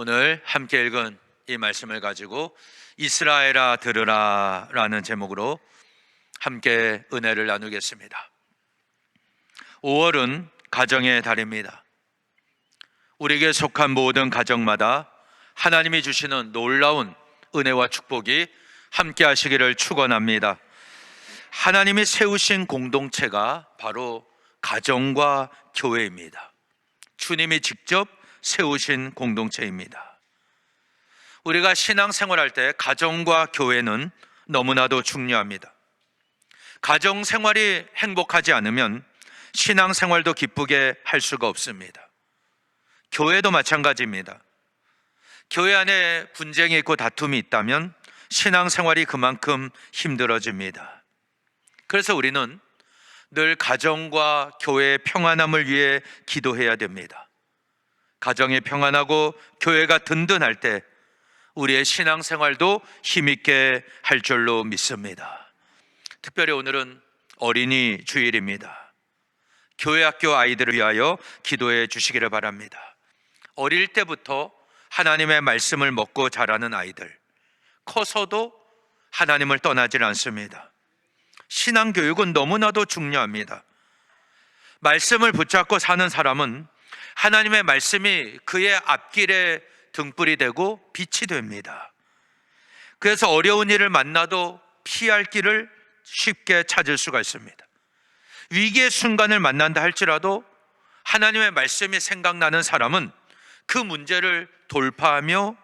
오늘 함께 읽은 이 말씀을 가지고 이스라엘아 들으라 라는 제목으로 함께 은혜를 나누겠습니다. 5월은 가정의 달입니다. 우리에게 속한 모든 가정마다 하나님이 주시는 놀라운 은혜와 축복이 함께 하시기를 축원합니다. 하나님이 세우신 공동체가 바로 가정과 교회입니다. 주님이 직접 세우신 공동체입니다. 우리가 신앙생활할 때 가정과 교회는 너무나도 중요합니다. 가정생활이 행복하지 않으면 신앙생활도 기쁘게 할 수가 없습니다. 교회도 마찬가지입니다. 교회 안에 분쟁이 있고 다툼이 있다면 신앙생활이 그만큼 힘들어집니다. 그래서 우리는 늘 가정과 교회의 평안함을 위해 기도해야 됩니다. 가정이 평안하고 교회가 든든할 때 우리의 신앙생활도 힘있게 할 줄로 믿습니다. 특별히 오늘은 어린이 주일입니다. 교회 학교 아이들을 위하여 기도해 주시기를 바랍니다. 어릴 때부터 하나님의 말씀을 먹고 자라는 아이들, 커서도 하나님을 떠나질 않습니다. 신앙교육은 너무나도 중요합니다. 말씀을 붙잡고 사는 사람은 하나님의 말씀이 그의 앞길에 등불이 되고 빛이 됩니다. 그래서 어려운 일을 만나도 피할 길을 쉽게 찾을 수가 있습니다. 위기의 순간을 만난다 할지라도 하나님의 말씀이 생각나는 사람은 그 문제를 돌파하며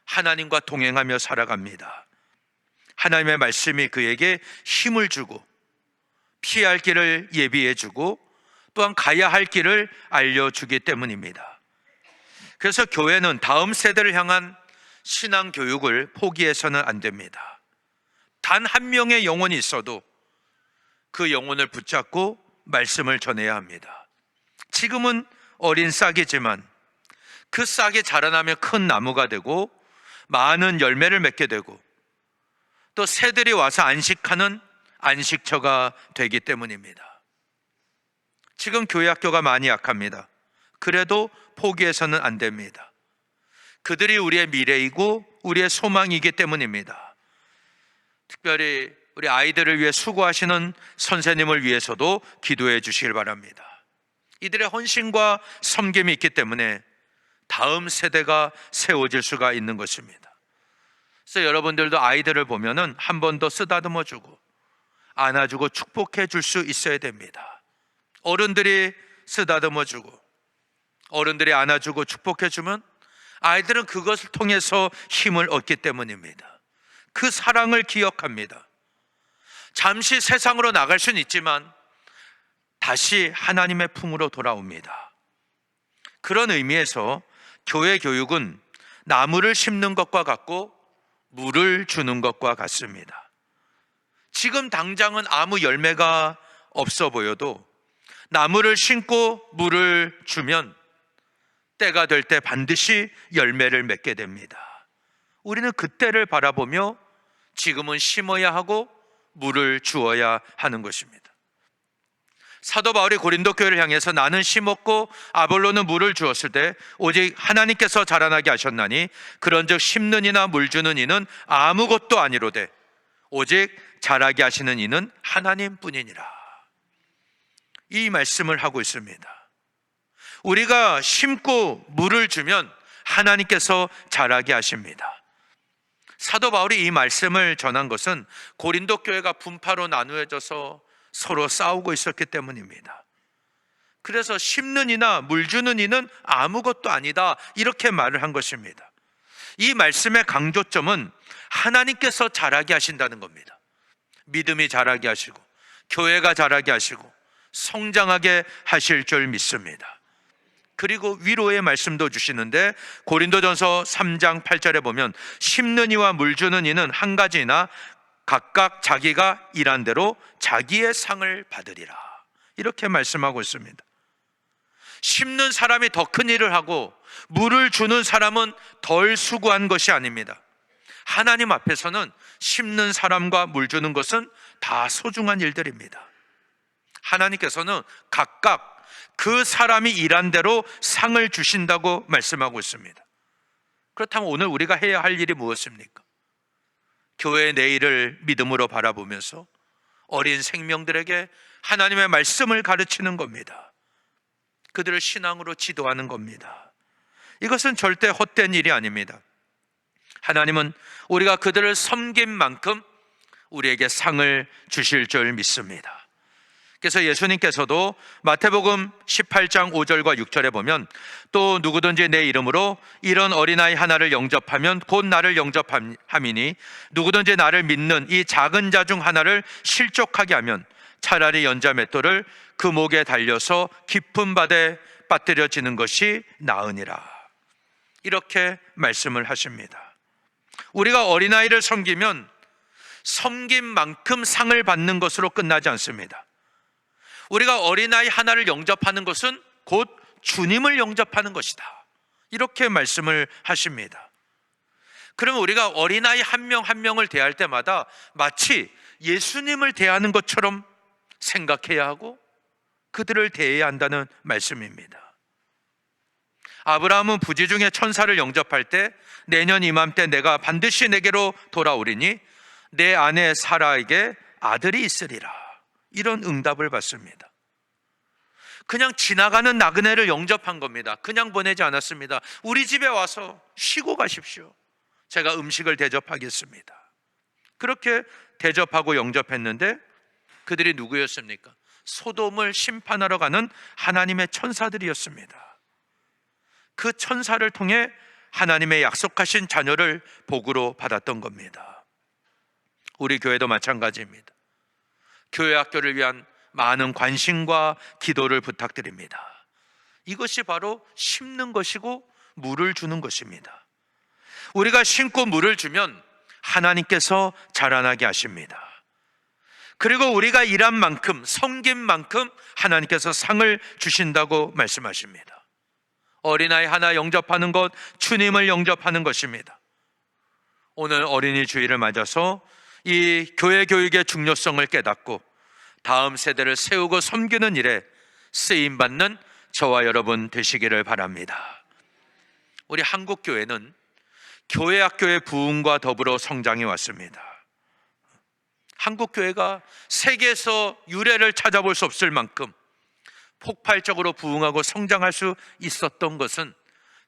하나님과 동행하며 살아갑니다. 하나님의 말씀이 그에게 힘을 주고 피할 길을 예비해 주고 또한 가야 할 길을 알려주기 때문입니다. 그래서 교회는 다음 세대를 향한 신앙 교육을 포기해서는 안 됩니다. 단 한 명의 영혼이 있어도 그 영혼을 붙잡고 말씀을 전해야 합니다. 지금은 어린 싹이지만 그 싹이 자라나며 큰 나무가 되고 많은 열매를 맺게 되고 또 새들이 와서 안식하는 안식처가 되기 때문입니다. 지금 교회 학교가 많이 약합니다. 그래도 포기해서는 안 됩니다. 그들이 우리의 미래이고 우리의 소망이기 때문입니다. 특별히 우리 아이들을 위해 수고하시는 선생님을 위해서도 기도해 주시길 바랍니다. 이들의 헌신과 섬김이 있기 때문에 다음 세대가 세워질 수가 있는 것입니다. 그래서 여러분들도 아이들을 보면은 한 번 더 쓰다듬어 주고 안아주고 축복해 줄 수 있어야 됩니다. 어른들이 쓰다듬어 주고 어른들이 안아주고 축복해 주면 아이들은 그것을 통해서 힘을 얻기 때문입니다. 그 사랑을 기억합니다. 잠시 세상으로 나갈 수는 있지만 다시 하나님의 품으로 돌아옵니다. 그런 의미에서 교회 교육은 나무를 심는 것과 같고 물을 주는 것과 같습니다. 지금 당장은 아무 열매가 없어 보여도 나무를 심고 물을 주면 때가 될 때 반드시 열매를 맺게 됩니다. 우리는 그때를 바라보며 지금은 심어야 하고 물을 주어야 하는 것입니다. 사도 바울이 고린도 교회를 향해서 나는 심었고 아볼로는 물을 주었을 때 오직 하나님께서 자라나게 하셨나니 그런즉 심는 이나 물 주는 이는 아무것도 아니로되 오직 자라게 하시는 이는 하나님뿐이니라. 이 말씀을 하고 있습니다. 우리가 심고 물을 주면 하나님께서 자라게 하십니다. 사도 바울이 이 말씀을 전한 것은 고린도 교회가 분파로 나누어져서 서로 싸우고 있었기 때문입니다. 그래서 심는 이나 물 주는 이는 아무것도 아니다 이렇게 말을 한 것입니다. 이 말씀의 강조점은 하나님께서 자라게 하신다는 겁니다. 믿음이 자라게 하시고 교회가 자라게 하시고 성장하게 하실 줄 믿습니다. 그리고 위로의 말씀도 주시는데 고린도전서 3장 8절에 보면 심는 이와 물 주는 이는 한 가지나 각각 자기가 일한 대로 자기의 상을 받으리라 이렇게 말씀하고 있습니다. 심는 사람이 더 큰 일을 하고 물을 주는 사람은 덜 수고한 것이 아닙니다. 하나님 앞에서는 심는 사람과 물 주는 것은 다 소중한 일들입니다. 하나님께서는 각각 그 사람이 일한 대로 상을 주신다고 말씀하고 있습니다. 그렇다면 오늘 우리가 해야 할 일이 무엇입니까? 교회의 내일을 믿음으로 바라보면서 어린 생명들에게 하나님의 말씀을 가르치는 겁니다. 그들을 신앙으로 지도하는 겁니다. 이것은 절대 헛된 일이 아닙니다. 하나님은 우리가 그들을 섬긴 만큼 우리에게 상을 주실 줄 믿습니다. 그래서 예수님께서도 마태복음 18장 5절과 6절에 보면 또 누구든지 내 이름으로 이런 어린아이 하나를 영접하면 곧 나를 영접함이니 누구든지 나를 믿는 이 작은 자 중 하나를 실족하게 하면 차라리 연자 맷돌을 그 목에 달려서 깊은 바다에 빠뜨려지는 것이 나으니라. 이렇게 말씀을 하십니다. 우리가 어린아이를 섬기면 섬긴 만큼 상을 받는 것으로 끝나지 않습니다. 우리가 어린아이 하나를 영접하는 것은 곧 주님을 영접하는 것이다. 이렇게 말씀을 하십니다. 그러면 우리가 어린아이 한 명 한 명을 대할 때마다 마치 예수님을 대하는 것처럼 생각해야 하고 그들을 대해야 한다는 말씀입니다. 아브라함은 부지 중에 천사를 영접할 때 내년 이맘때 내가 반드시 내게로 돌아오리니 내 아내 사라에게 아들이 있으리라. 이런 응답을 받습니다. 그냥 지나가는 나그네를 영접한 겁니다. 그냥 보내지 않았습니다. 우리 집에 와서 쉬고 가십시오. 제가 음식을 대접하겠습니다. 그렇게 대접하고 영접했는데 그들이 누구였습니까? 소돔을 심판하러 가는 하나님의 천사들이었습니다. 그 천사를 통해 하나님의 약속하신 자녀를 복으로 받았던 겁니다. 우리 교회도 마찬가지입니다. 교회 학교를 위한 많은 관심과 기도를 부탁드립니다. 이것이 바로 심는 것이고 물을 주는 것입니다. 우리가 심고 물을 주면 하나님께서 자라나게 하십니다. 그리고 우리가 일한 만큼, 섬긴 만큼 하나님께서 상을 주신다고 말씀하십니다. 어린아이 하나 영접하는 것, 주님을 영접하는 것입니다. 오늘 어린이 주일을 맞아서 이 교회 교육의 중요성을 깨닫고 다음 세대를 세우고 섬기는 일에 쓰임받는 저와 여러분 되시기를 바랍니다. 우리 한국교회는 교회 학교의 부흥과 더불어 성장해 왔습니다. 한국교회가 세계에서 유례를 찾아볼 수 없을 만큼 폭발적으로 부흥하고 성장할 수 있었던 것은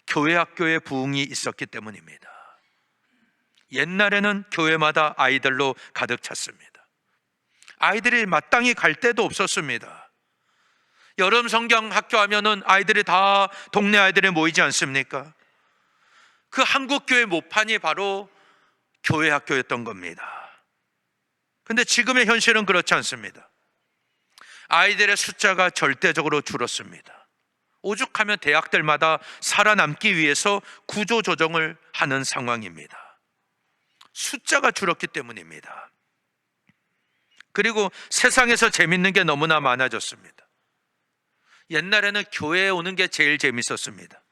교회 학교의 부흥이 있었기 때문입니다. 옛날에는 교회마다 아이들로 가득 찼습니다. 아이들이 마땅히 갈 데도 없었습니다. 여름 성경 학교 하면은 아이들이 다 동네 아이들이 모이지 않습니까? 그 한국교회 모판이 바로 교회 학교였던 겁니다. 근데 지금의 현실은 그렇지 않습니다. 아이들의 숫자가 절대적으로 줄었습니다. 오죽하면 대학들마다 살아남기 위해서 구조조정을 하는 상황입니다. 숫자가 줄었기 때문입니다. 그리고 세상에서 재밌는 게 너무나 많아졌습니다. 옛날에는 교회에 오는 게 제일 재밌었습니다.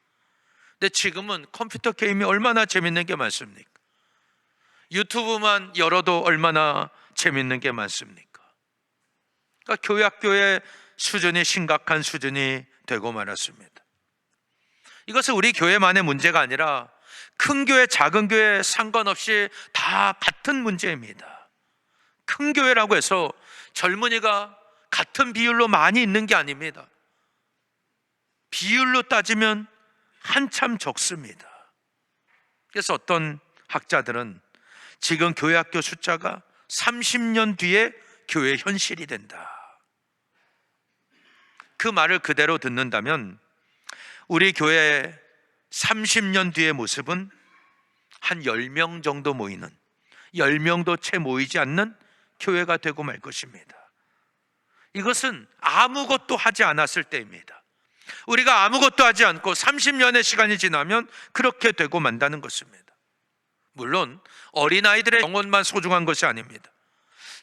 근데 지금은 컴퓨터 게임이 얼마나 재밌는 게 많습니까? 유튜브만 열어도 얼마나 재밌는 게 많습니까? 그러니까 교회 학교의 수준이 심각한 수준이 되고 말았습니다. 이것은 우리 교회만의 문제가 아니라 큰 교회, 작은 교회 상관없이 다 같은 문제입니다. 큰 교회라고 해서 젊은이가 같은 비율로 많이 있는 게 아닙니다. 비율로 따지면 한참 적습니다. 그래서 어떤 학자들은 지금 교회 학교 숫자가 30년 뒤에 교회 현실이 된다. 그 말을 그대로 듣는다면 우리 교회 30년 뒤의 모습은 한 10명 정도 모이는, 10명도 채 모이지 않는 교회가 되고 말 것입니다. 이것은 아무것도 하지 않았을 때입니다. 우리가 아무것도 하지 않고 30년의 시간이 지나면 그렇게 되고 만다는 것입니다. 물론 어린아이들의 영혼만 소중한 것이 아닙니다.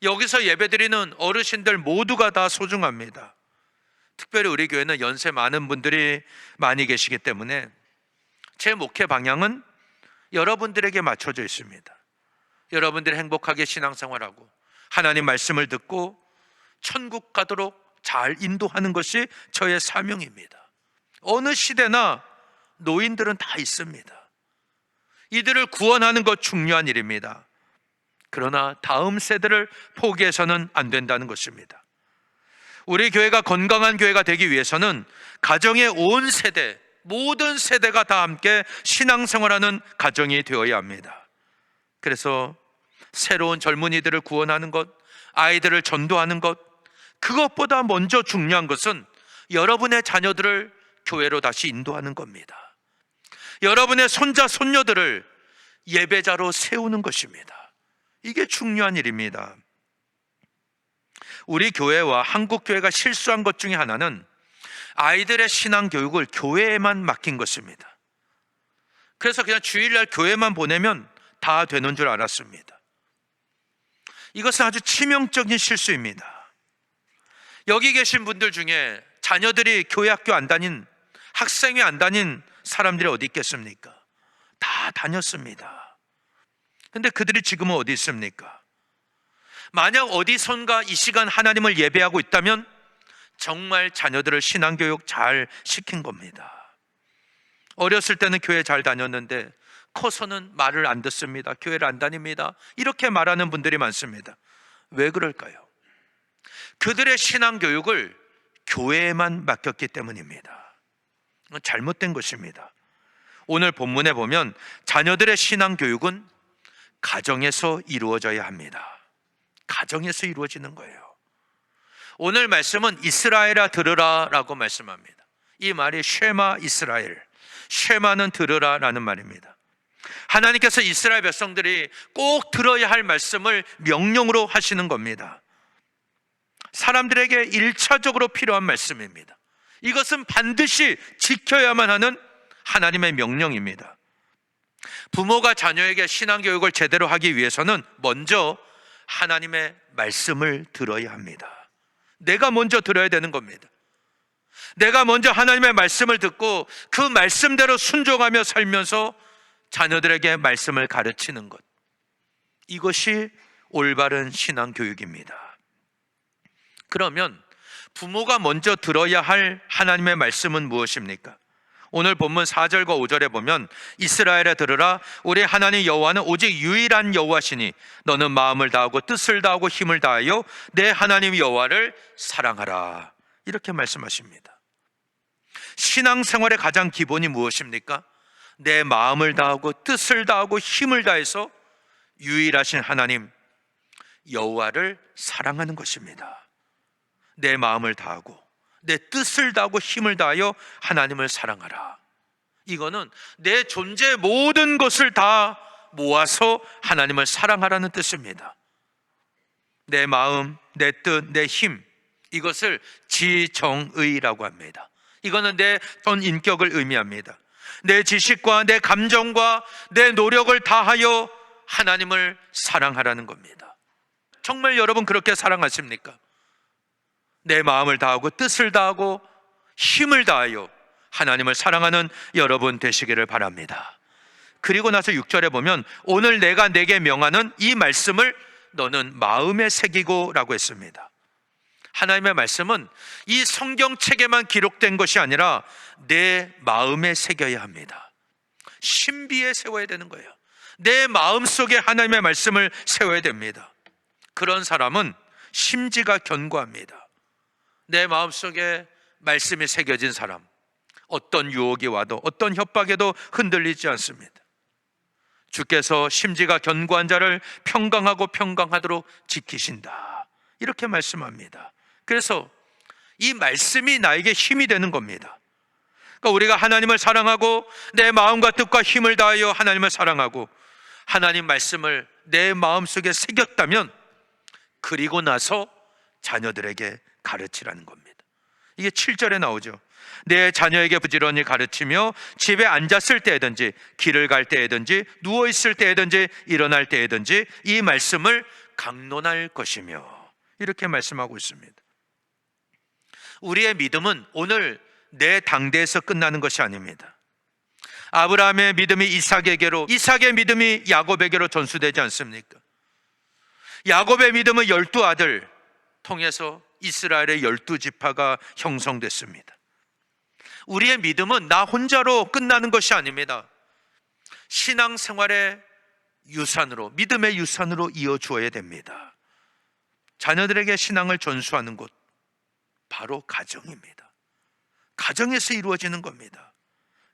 여기서 예배드리는 어르신들 모두가 다 소중합니다. 특별히 우리 교회는 연세 많은 분들이 많이 계시기 때문에 제 목회 방향은 여러분들에게 맞춰져 있습니다. 여러분들이 행복하게 신앙생활하고 하나님 말씀을 듣고 천국 가도록 잘 인도하는 것이 저의 사명입니다. 어느 시대나 노인들은 다 있습니다. 이들을 구원하는 것 중요한 일입니다. 그러나 다음 세대를 포기해서는 안 된다는 것입니다. 우리 교회가 건강한 교회가 되기 위해서는 가정의 온 세대, 모든 세대가 다 함께 신앙생활하는 가정이 되어야 합니다. 그래서 새로운 젊은이들을 구원하는 것, 아이들을 전도하는 것, 그것보다 먼저 중요한 것은 여러분의 자녀들을 교회로 다시 인도하는 겁니다. 여러분의 손자, 손녀들을 예배자로 세우는 것입니다. 이게 중요한 일입니다. 우리 교회와 한국 교회가 실수한 것 중에 하나는 아이들의 신앙 교육을 교회에만 맡긴 것입니다. 그래서 그냥 주일날 교회만 보내면 다 되는 줄 알았습니다. 이것은 아주 치명적인 실수입니다. 여기 계신 분들 중에 자녀들이 교회 학교 안 다닌, 학생회 안 다닌 사람들이 어디 있겠습니까? 다 다녔습니다. 근데 그들이 지금은 어디 있습니까? 만약 어디선가 이 시간 하나님을 예배하고 있다면 정말 자녀들을 신앙교육 잘 시킨 겁니다. 어렸을 때는 교회 잘 다녔는데 커서는 말을 안 듣습니다. 교회를 안 다닙니다. 이렇게 말하는 분들이 많습니다. 왜 그럴까요? 그들의 신앙교육을 교회에만 맡겼기 때문입니다. 잘못된 것입니다. 오늘 본문에 보면 자녀들의 신앙교육은 가정에서 이루어져야 합니다. 가정에서 이루어지는 거예요. 오늘 말씀은 이스라엘아 들으라 라고 말씀합니다. 이 말이 쉐마 이스라엘, 쉐마는 들으라 라는 말입니다. 하나님께서 이스라엘 백성들이 꼭 들어야 할 말씀을 명령으로 하시는 겁니다. 사람들에게 1차적으로 필요한 말씀입니다. 이것은 반드시 지켜야만 하는 하나님의 명령입니다. 부모가 자녀에게 신앙교육을 제대로 하기 위해서는 먼저 하나님의 말씀을 들어야 합니다. 내가 먼저 들어야 되는 겁니다. 내가 먼저 하나님의 말씀을 듣고 그 말씀대로 순종하며 살면서 자녀들에게 말씀을 가르치는 것, 이것이 올바른 신앙교육입니다. 그러면 부모가 먼저 들어야 할 하나님의 말씀은 무엇입니까? 오늘 본문 4절과 5절에 보면 이스라엘아 들으라, 우리 하나님 여호와는 오직 유일한 여호와시니 너는 마음을 다하고 뜻을 다하고 힘을 다하여 내 하나님 여호와를 사랑하라, 이렇게 말씀하십니다. 신앙생활의 가장 기본이 무엇입니까? 내 마음을 다하고 뜻을 다하고 힘을 다해서 유일하신 하나님 여호와를 사랑하는 것입니다. 내 마음을 다하고 내 뜻을 다하고 힘을 다하여 하나님을 사랑하라. 이거는 내 존재의 모든 것을 다 모아서 하나님을 사랑하라는 뜻입니다. 내 마음, 내 뜻, 내 힘, 이것을 지정의라고 합니다. 이거는 내 전 인격을 의미합니다. 내 지식과 내 감정과 내 노력을 다하여 하나님을 사랑하라는 겁니다. 정말 여러분 그렇게 사랑하십니까? 내 마음을 다하고 뜻을 다하고 힘을 다하여 하나님을 사랑하는 여러분 되시기를 바랍니다. 그리고 나서 6절에 보면 오늘 내가 내게 명하는 이 말씀을 너는 마음에 새기고 라고 했습니다. 하나님의 말씀은 이 성경책에만 기록된 것이 아니라 내 마음에 새겨야 합니다. 신비에 세워야 되는 거예요. 내 마음속에 하나님의 말씀을 세워야 됩니다. 그런 사람은 심지가 견고합니다. 내 마음속에 말씀이 새겨진 사람, 어떤 유혹이 와도 어떤 협박에도 흔들리지 않습니다. 주께서 심지가 견고한 자를 평강하고 평강하도록 지키신다, 이렇게 말씀합니다. 그래서 이 말씀이 나에게 힘이 되는 겁니다. 그러니까 우리가 하나님을 사랑하고 내 마음과 뜻과 힘을 다하여 하나님을 사랑하고 하나님 말씀을 내 마음속에 새겼다면 그리고 나서 자녀들에게 가르치라는 겁니다. 이게 7절에 나오죠. 내 자녀에게 부지런히 가르치며 집에 앉았을 때든지 길을 갈 때든지 누워있을 때든지 일어날 때든지 이 말씀을 강론할 것이며, 이렇게 말씀하고 있습니다. 우리의 믿음은 오늘 내 당대에서 끝나는 것이 아닙니다. 아브라함의 믿음이 이삭에게로, 이삭의 믿음이 야곱에게로 전수되지 않습니까? 야곱의 믿음은 12아들 통해서 이스라엘의 12지파가 형성됐습니다. 우리의 믿음은 나 혼자로 끝나는 것이 아닙니다. 신앙생활의 유산으로, 믿음의 유산으로 이어주어야 됩니다. 자녀들에게 신앙을 전수하는 곳, 바로 가정입니다. 가정에서 이루어지는 겁니다.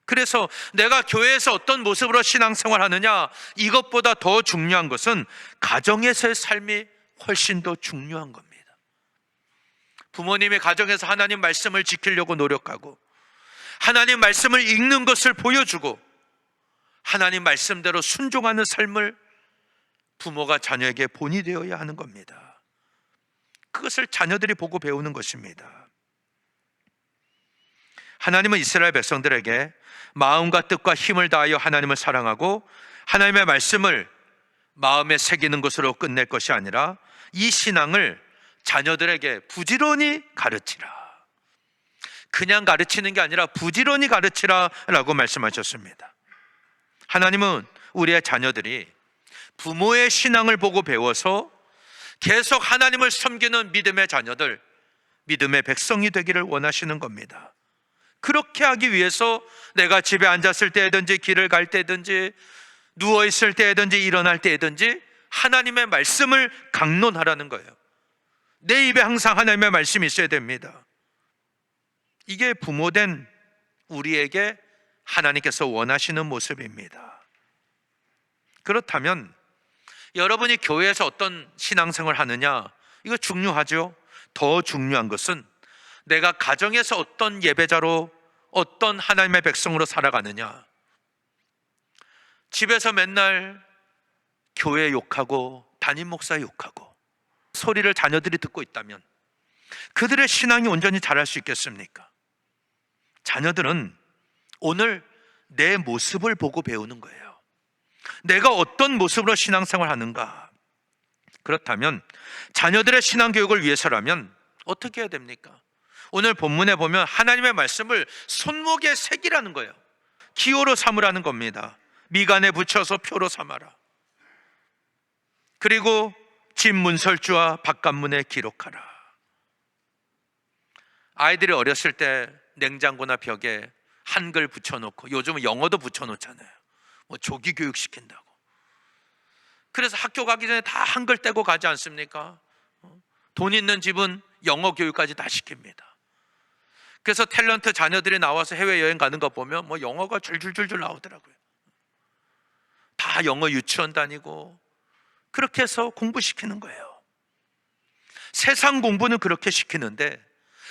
그래서 내가 교회에서 어떤 모습으로 신앙생활 하느냐, 이것보다 더 중요한 것은 가정에서의 삶이 훨씬 더 중요한 겁니다. 부모님이 가정에서 하나님 말씀을 지키려고 노력하고, 하나님 말씀을 읽는 것을 보여주고, 하나님 말씀대로 순종하는 삶을 부모가 자녀에게 본이 되어야 하는 겁니다. 그것을 자녀들이 보고 배우는 것입니다. 하나님은 이스라엘 백성들에게 마음과 뜻과 힘을 다하여 하나님을 사랑하고 하나님의 말씀을 마음에 새기는 것으로 끝낼 것이 아니라 이 신앙을 자녀들에게 부지런히 가르치라. 그냥 가르치는 게 아니라 부지런히 가르치라 라고 말씀하셨습니다. 하나님은 우리의 자녀들이 부모의 신앙을 보고 배워서 계속 하나님을 섬기는 믿음의 자녀들, 믿음의 백성이 되기를 원하시는 겁니다. 그렇게 하기 위해서 내가 집에 앉았을 때든지 길을 갈 때든지 누워있을 때든지 일어날 때든지 하나님의 말씀을 강론하라는 거예요. 내 입에 항상 하나님의 말씀이 있어야 됩니다. 이게 부모된 우리에게 하나님께서 원하시는 모습입니다. 그렇다면 여러분이 교회에서 어떤 신앙생활을 하느냐, 이거 중요하죠. 더 중요한 것은 내가 가정에서 어떤 예배자로, 어떤 하나님의 백성으로 살아가느냐. 집에서 맨날 교회 욕하고 담임 목사 욕하고 소리를 자녀들이 듣고 있다면 그들의 신앙이 온전히 자랄 수 있겠습니까? 자녀들은 오늘 내 모습을 보고 배우는 거예요. 내가 어떤 모습으로 신앙생활을 하는가. 그렇다면 자녀들의 신앙교육을 위해서라면 어떻게 해야 됩니까? 오늘 본문에 보면 하나님의 말씀을 손목에 새기라는 거예요. 기호로 삼으라는 겁니다. 미간에 붙여서 표로 삼아라. 그리고 집 문설주와 바깥문에 기록하라. 아이들이 어렸을 때 냉장고나 벽에 한글 붙여놓고, 요즘은 영어도 붙여놓잖아요. 뭐 조기 교육 시킨다고. 그래서 학교 가기 전에 다 한글 떼고 가지 않습니까? 돈 있는 집은 영어 교육까지 다 시킵니다. 그래서 탤런트 자녀들이 나와서 해외여행 가는 거 보면 뭐 영어가 줄줄줄줄 나오더라고요. 다 영어 유치원 다니고 그렇게 해서 공부시키는 거예요. 세상 공부는 그렇게 시키는데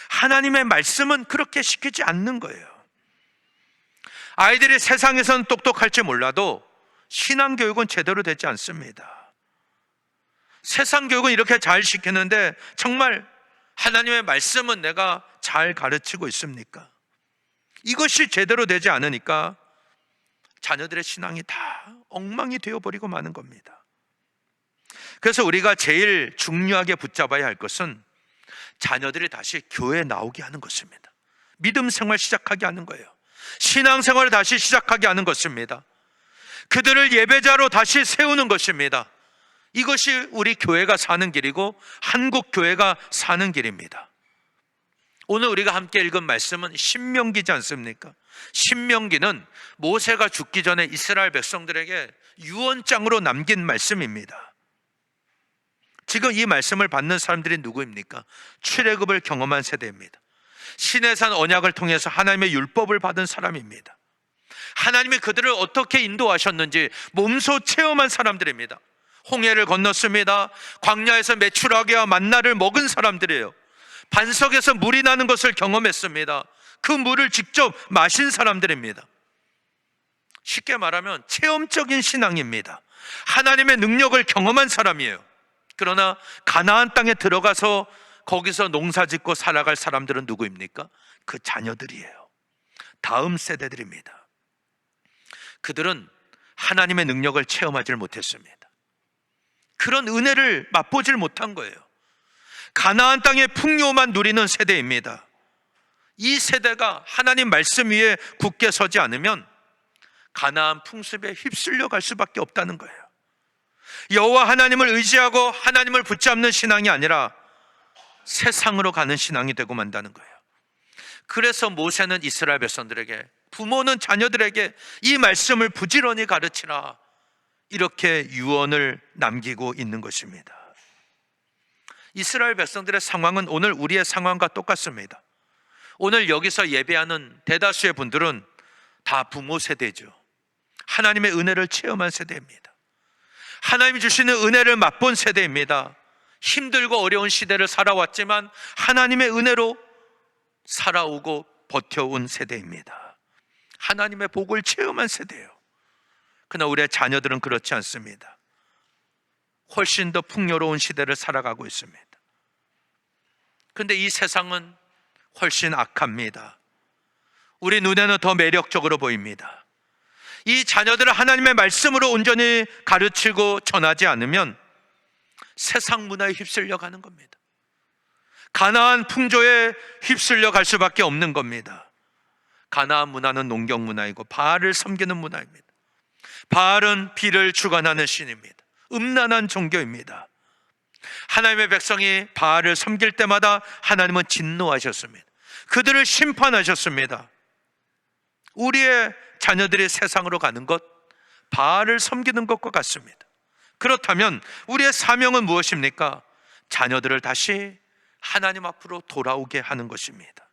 하나님의 말씀은 그렇게 시키지 않는 거예요. 아이들이 세상에서는 똑똑할지 몰라도 신앙교육은 제대로 되지 않습니다. 세상 교육은 이렇게 잘 시키는데 정말 하나님의 말씀은 내가 잘 가르치고 있습니까? 이것이 제대로 되지 않으니까 자녀들의 신앙이 다 엉망이 되어버리고 마는 겁니다. 그래서 우리가 제일 중요하게 붙잡아야 할 것은 자녀들이 다시 교회에 나오게 하는 것입니다. 믿음 생활 시작하게 하는 거예요. 신앙생활을 다시 시작하게 하는 것입니다. 그들을 예배자로 다시 세우는 것입니다. 이것이 우리 교회가 사는 길이고 한국 교회가 사는 길입니다. 오늘 우리가 함께 읽은 말씀은 신명기지 않습니까? 신명기는 모세가 죽기 전에 이스라엘 백성들에게 유언장으로 남긴 말씀입니다. 지금 이 말씀을 받는 사람들이 누구입니까? 출애굽을 경험한 세대입니다. 시내산 언약을 통해서 하나님의 율법을 받은 사람입니다. 하나님이 그들을 어떻게 인도하셨는지 몸소 체험한 사람들입니다. 홍해를 건넜습니다. 광야에서 메추라기와 만나를 먹은 사람들이에요. 반석에서 물이 나는 것을 경험했습니다. 그 물을 직접 마신 사람들입니다. 쉽게 말하면 체험적인 신앙입니다. 하나님의 능력을 경험한 사람이에요. 그러나 가나안 땅에 들어가서 거기서 농사짓고 살아갈 사람들은 누구입니까? 그 자녀들이에요. 다음 세대들입니다. 그들은 하나님의 능력을 체험하지 못했습니다. 그런 은혜를 맛보질 못한 거예요. 가나안 땅의 풍요만 누리는 세대입니다. 이 세대가 하나님 말씀 위에 굳게 서지 않으면 가나안 풍습에 휩쓸려 갈 수밖에 없다는 거예요. 여호와 하나님을 의지하고 하나님을 붙잡는 신앙이 아니라 세상으로 가는 신앙이 되고 만다는 거예요. 그래서 모세는 이스라엘 백성들에게 부모는 자녀들에게 이 말씀을 부지런히 가르치라, 이렇게 유언을 남기고 있는 것입니다. 이스라엘 백성들의 상황은 오늘 우리의 상황과 똑같습니다. 오늘 여기서 예배하는 대다수의 분들은 다 부모 세대죠. 하나님의 은혜를 체험한 세대입니다. 하나님이 주시는 은혜를 맛본 세대입니다. 힘들고 어려운 시대를 살아왔지만 하나님의 은혜로 살아오고 버텨온 세대입니다. 하나님의 복을 체험한 세대예요. 그러나 우리의 자녀들은 그렇지 않습니다. 훨씬 더 풍요로운 시대를 살아가고 있습니다. 그런데 이 세상은 훨씬 악합니다. 우리 눈에는 더 매력적으로 보입니다. 이 자녀들을 하나님의 말씀으로 온전히 가르치고 전하지 않으면 세상 문화에 휩쓸려 가는 겁니다. 가나안 풍조에 휩쓸려 갈 수밖에 없는 겁니다. 가나안 문화는 농경 문화이고 바알을 섬기는 문화입니다. 바알은 비를 주관하는 신입니다. 음란한 종교입니다. 하나님의 백성이 바알을 섬길 때마다 하나님은 진노하셨습니다. 그들을 심판하셨습니다. 우리의 자녀들이 세상으로 가는 것, 바알을 섬기는 것과 같습니다. 그렇다면 우리의 사명은 무엇입니까? 자녀들을 다시 하나님 앞으로 돌아오게 하는 것입니다.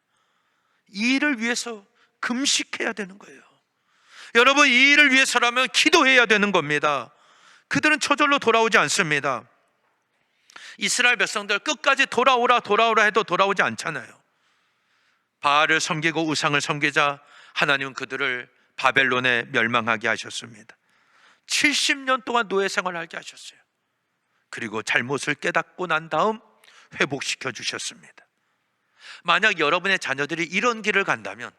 이 일을 위해서 금식해야 되는 거예요. 여러분, 이 일을 위해서라면 기도해야 되는 겁니다. 그들은 저절로 돌아오지 않습니다. 이스라엘 백성들 끝까지 돌아오라 해도 돌아오지 않잖아요. 바알을 섬기고 우상을 섬기자 하나님은 그들을 바벨론에 멸망하게 하셨습니다. 70년 동안 노예 생활하게 하셨어요. 그리고 잘못을 깨닫고 난 다음 회복시켜 주셨습니다. 만약 여러분의 자녀들이 이런 길을 간다면,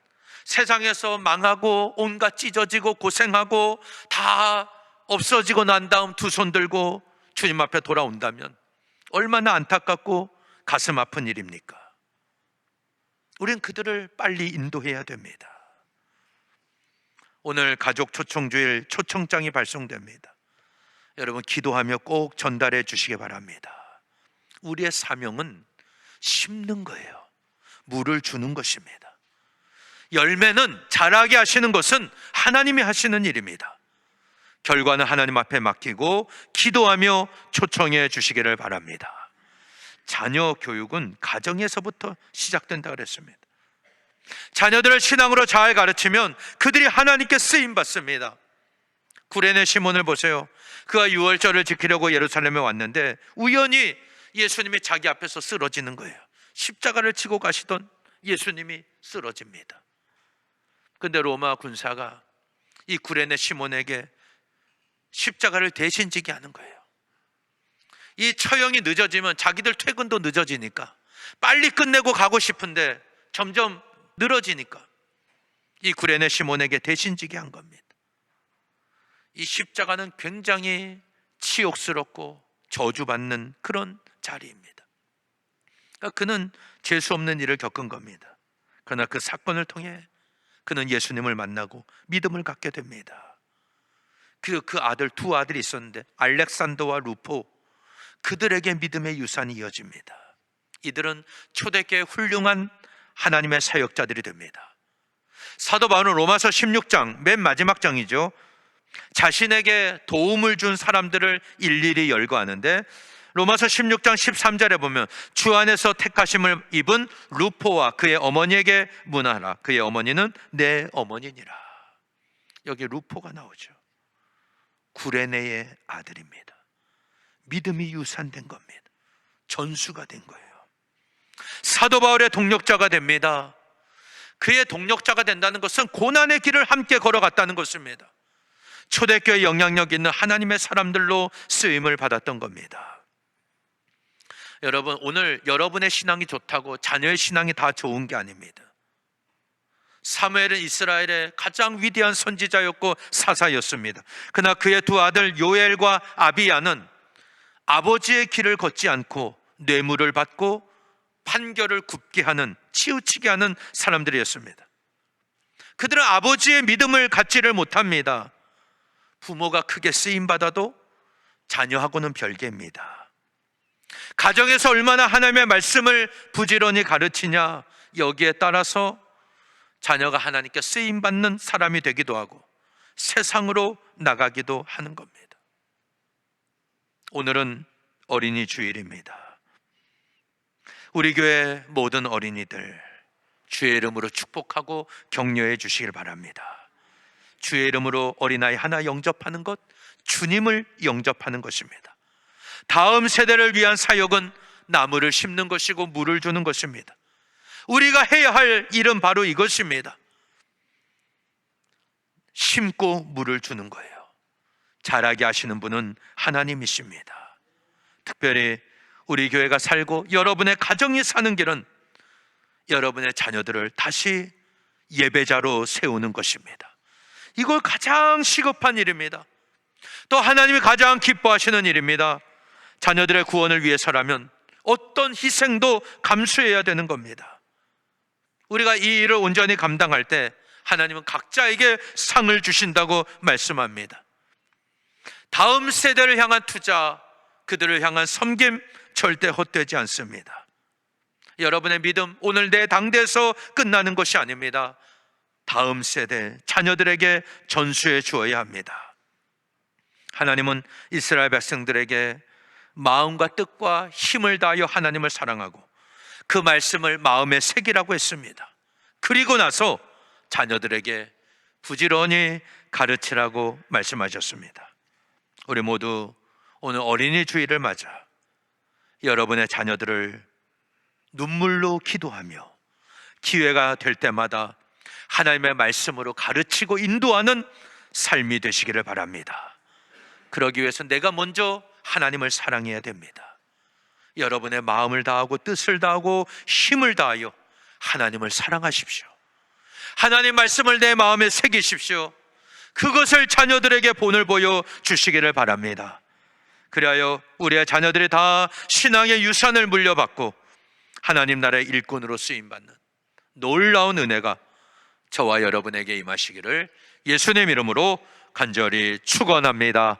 세상에서 망하고 온갖 찢어지고 고생하고 다 없어지고 난 다음 두 손 들고 주님 앞에 돌아온다면 얼마나 안타깝고 가슴 아픈 일입니까? 우린 그들을 빨리 인도해야 됩니다. 오늘 가족 초청주일 초청장이 발송됩니다. 여러분, 기도하며 꼭 전달해 주시기 바랍니다. 우리의 사명은 심는 거예요. 물을 주는 것입니다. 열매는 자라게 하시는 것은 하나님이 하시는 일입니다. 결과는 하나님 앞에 맡기고 기도하며 초청해 주시기를 바랍니다. 자녀 교육은 가정에서부터 시작된다 그랬습니다. 자녀들을 신앙으로 잘 가르치면 그들이 하나님께 쓰임 받습니다. 구레네 시몬을 보세요. 그가 유월절을 지키려고 예루살렘에 왔는데 우연히 예수님이 자기 앞에서 쓰러지는 거예요. 십자가를 지고 가시던 예수님이 쓰러집니다. 근데 로마 군사가 이 구레네 시몬에게 십자가를 대신 지게 하는 거예요. 이 처형이 늦어지면 자기들 퇴근도 늦어지니까 빨리 끝내고 가고 싶은데 점점 늘어지니까 이 구레네 시몬에게 대신 지게 한 겁니다. 이 십자가는 굉장히 치욕스럽고 저주받는 그런 자리입니다. 그러니까 그는 재수 없는 일을 겪은 겁니다. 그러나 그 사건을 통해 그는 예수님을 만나고 믿음을 갖게 됩니다. 그 아들, 두 아들이 있었는데 알렉산더와 루포, 그들에게 믿음의 유산이 이어집니다. 이들은 초대교회의 훌륭한 하나님의 사역자들이 됩니다. 사도 바울은 로마서 16장 맨 마지막 장이죠. 자신에게 도움을 준 사람들을 일일이 열거하는데 로마서 16장 13절에 보면 주 안에서 택하심을 입은 루포와 그의 어머니에게 문하라. 그의 어머니는 내 어머니니라. 여기 루포가 나오죠. 구레네의 아들입니다. 믿음이 유산된 겁니다. 전수가 된 거예요. 사도 바울의 동력자가 됩니다. 그의 동력자가 된다는 것은 고난의 길을 함께 걸어갔다는 것입니다. 초대교회 영향력 있는 하나님의 사람들로 쓰임을 받았던 겁니다. 여러분, 오늘 여러분의 신앙이 좋다고 자녀의 신앙이 다 좋은 게 아닙니다. 사무엘은 이스라엘의 가장 위대한 선지자였고 사사였습니다. 그러나 그의 두 아들 요엘과 아비야는 아버지의 길을 걷지 않고 뇌물을 받고 판결을 굽게 하는, 치우치게 하는 사람들이었습니다. 그들은 아버지의 믿음을 갖지를 못합니다. 부모가 크게 쓰임받아도 자녀하고는 별개입니다. 가정에서 얼마나 하나님의 말씀을 부지런히 가르치냐, 여기에 따라서 자녀가 하나님께 쓰임받는 사람이 되기도 하고 세상으로 나가기도 하는 겁니다. 오늘은 어린이 주일입니다. 우리 교회 모든 어린이들 주의 이름으로 축복하고 격려해 주시길 바랍니다. 주의 이름으로 어린아이 하나 영접하는 것, 주님을 영접하는 것입니다. 다음 세대를 위한 사역은 나무를 심는 것이고 물을 주는 것입니다. 우리가 해야 할 일은 바로 이것입니다. 심고 물을 주는 거예요. 자라게 하시는 분은 하나님이십니다. 특별히 우리 교회가 살고 여러분의 가정이 사는 길은 여러분의 자녀들을 다시 예배자로 세우는 것입니다. 이걸 가장 시급한 일입니다. 또 하나님이 가장 기뻐하시는 일입니다. 자녀들의 구원을 위해서라면 어떤 희생도 감수해야 되는 겁니다. 우리가 이 일을 온전히 감당할 때 하나님은 각자에게 상을 주신다고 말씀합니다. 다음 세대를 향한 투자, 그들을 향한 섬김 절대 헛되지 않습니다. 여러분의 믿음, 오늘 내 당대에서 끝나는 것이 아닙니다. 다음 세대, 자녀들에게 전수해 주어야 합니다. 하나님은 이스라엘 백성들에게 마음과 뜻과 힘을 다하여 하나님을 사랑하고 그 말씀을 마음에 새기라고 했습니다. 그리고 나서 자녀들에게 부지런히 가르치라고 말씀하셨습니다. 우리 모두 오늘 어린이 주일을 맞아 여러분의 자녀들을 눈물로 기도하며 기회가 될 때마다 하나님의 말씀으로 가르치고 인도하는 삶이 되시기를 바랍니다. 그러기 위해서 내가 먼저 하나님을 사랑해야 됩니다. 여러분의 마음을 다하고 뜻을 다하고 힘을 다하여 하나님을 사랑하십시오. 하나님 말씀을 내 마음에 새기십시오. 그것을 자녀들에게 본을 보여 주시기를 바랍니다. 그리하여 우리의 자녀들이 다 신앙의 유산을 물려받고 하나님 나라의 일꾼으로 쓰임받는 놀라운 은혜가 저와 여러분에게 임하시기를 예수님 이름으로 간절히 축원합니다.